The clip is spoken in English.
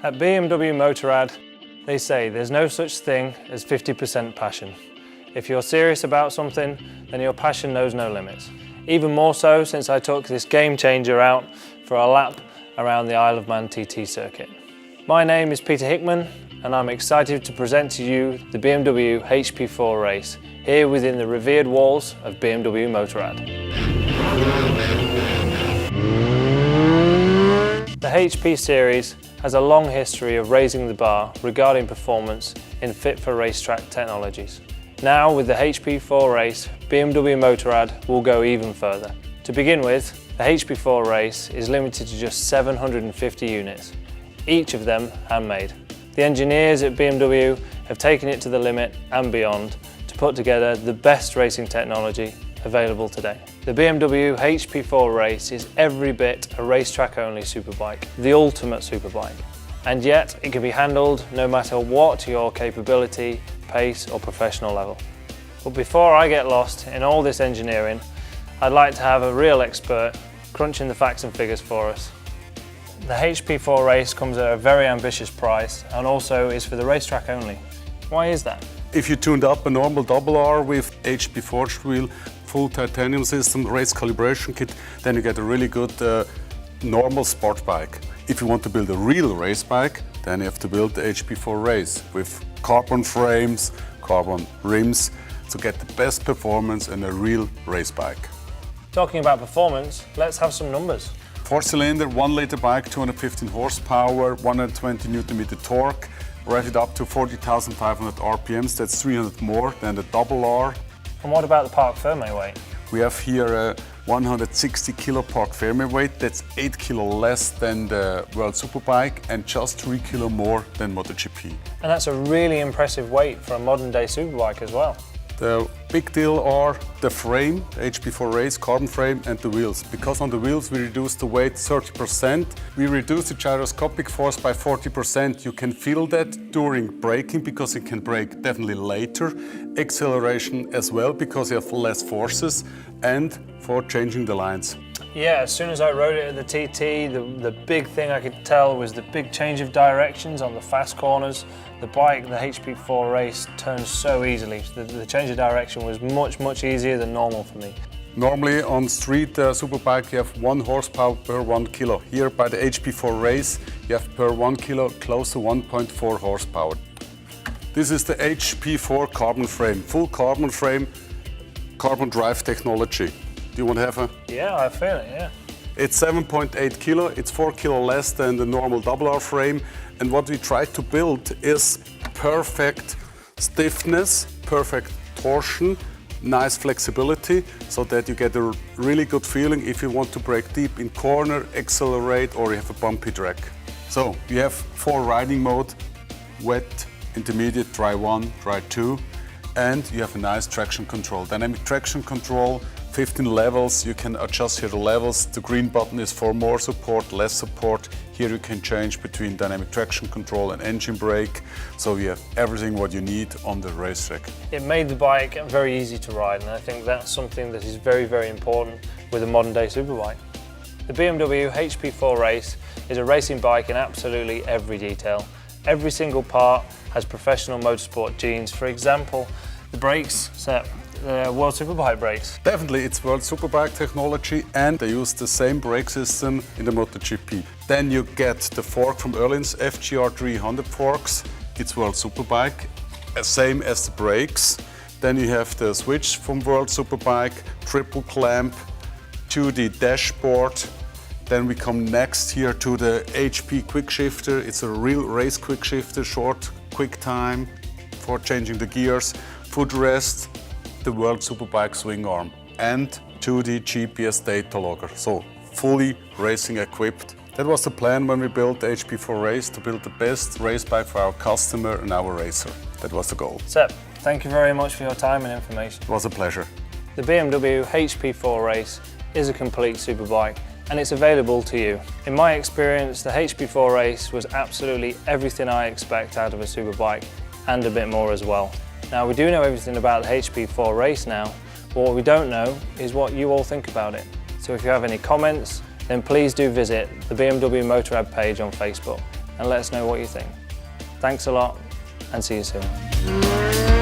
At BMW Motorrad, they say there's no such thing as 50% passion. If you're serious about something, then your passion knows no limits. Even more so since I took this game changer out for a lap around the Isle of Man TT circuit. My name is Peter Hickman, and I'm excited to present to you the BMW HP4 Race, here within the revered walls of BMW Motorrad. The HP series has a long history of raising the bar regarding performance in fit-for-racetrack technologies. Now, with the HP4 Race, BMW Motorrad will go even further. To begin with, the HP4 Race is limited to just 750 units, each of them handmade. The engineers at BMW have taken it to the limit and beyond to put together the best racing technology available today. The BMW HP4 Race is every bit a racetrack-only superbike, the ultimate superbike. And yet, it can be handled no matter what your capability, pace or professional level. But before I get lost in all this engineering, I'd like to have a real expert crunching the facts and figures for us. The HP4 Race comes at a very ambitious price and also is for the racetrack only. Why is that? If you tuned up a normal R with HP forged wheel, full titanium system, race calibration kit, then you get a really good normal sport bike. If you want to build a real race bike, then you have to build the HP4 Race with carbon frames, carbon rims to get the best performance in a real race bike. Talking about performance, let's have some numbers. 4-cylinder, 1-liter bike, 215 horsepower, 120 Nm torque, rated up to 40,500 RPMs, that's 300 more than the R. And what about the parc fermé weight? We have here a 160 kilo parc fermé weight, that's 8 kilo less than the World Superbike and just 3 kilo more than MotoGP. And that's a really impressive weight for a modern day superbike as well. The big deal are the frame, the HP4 Race carbon frame, and the wheels. Because on the wheels we reduce the weight 30%, we reduce the gyroscopic force by 40%. You can feel that during braking because you can brake definitely later. Acceleration as well because you have less forces, and for changing the lines. Yeah, as soon as I rode it at the TT, the big thing I could tell was the big change of directions on the fast corners. The bike, the HP4 Race, turns so easily. The change of direction was much easier than normal for me. Normally on street superbike you have 1 horsepower per 1 kilo. Here by the HP4 Race you have per 1 kilo close to 1.4 horsepower. This is the HP4 carbon frame, full carbon frame, carbon drive technology. Do you want to have a? Yeah, I feel it, yeah. It's 7.8 kilo, it's 4 kilo less than the normal R frame. And what we try to build is perfect stiffness, perfect torsion, nice flexibility, so that you get a really good feeling if you want to brake deep in corner, accelerate, or you have a bumpy track. So you have 4 riding mode, wet, intermediate, dry 1, dry 2, and you have a nice traction control. Dynamic traction control, 15 levels, you can adjust here the levels. The green button is for more support, less support. Here you can change between dynamic traction control and engine brake. So you have everything what you need on the racetrack. It made the bike very easy to ride, and I think that's something that is very important with a modern day superbike. The BMW HP4 Race is a racing bike in absolutely every detail. Every single part has professional motorsport genes. For example, the brakes, Sepp, the World Superbike brakes. Definitely, it's World Superbike technology, and they use the same brake system in the MotoGP. Then you get the fork from Erlin's FGR 300 forks. It's World Superbike, same as the brakes. Then you have the switch from World Superbike, triple clamp, 2D dashboard. Then we come next here to the HP quick shifter. It's a real race quick shifter, short, quick time for changing the gears, footrest, the World Superbike swing arm, and 2D GPS data logger. So fully racing equipped. That was the plan when we built the HP4 Race, to build the best race bike for our customer and our racer. That was the goal. Sepp, thank you very much for your time and information. It was a pleasure. The BMW HP4 Race is a complete superbike, and it's available to you. In my experience, the HP4 Race was absolutely everything I expect out of a superbike, and a bit more as well. Now, we do know everything about the HP4 Race now, but what we don't know is what you all think about it. So if you have any comments, then please do visit the BMW Motorrad page on Facebook. and let us know what you think. Thanks a lot and see you soon.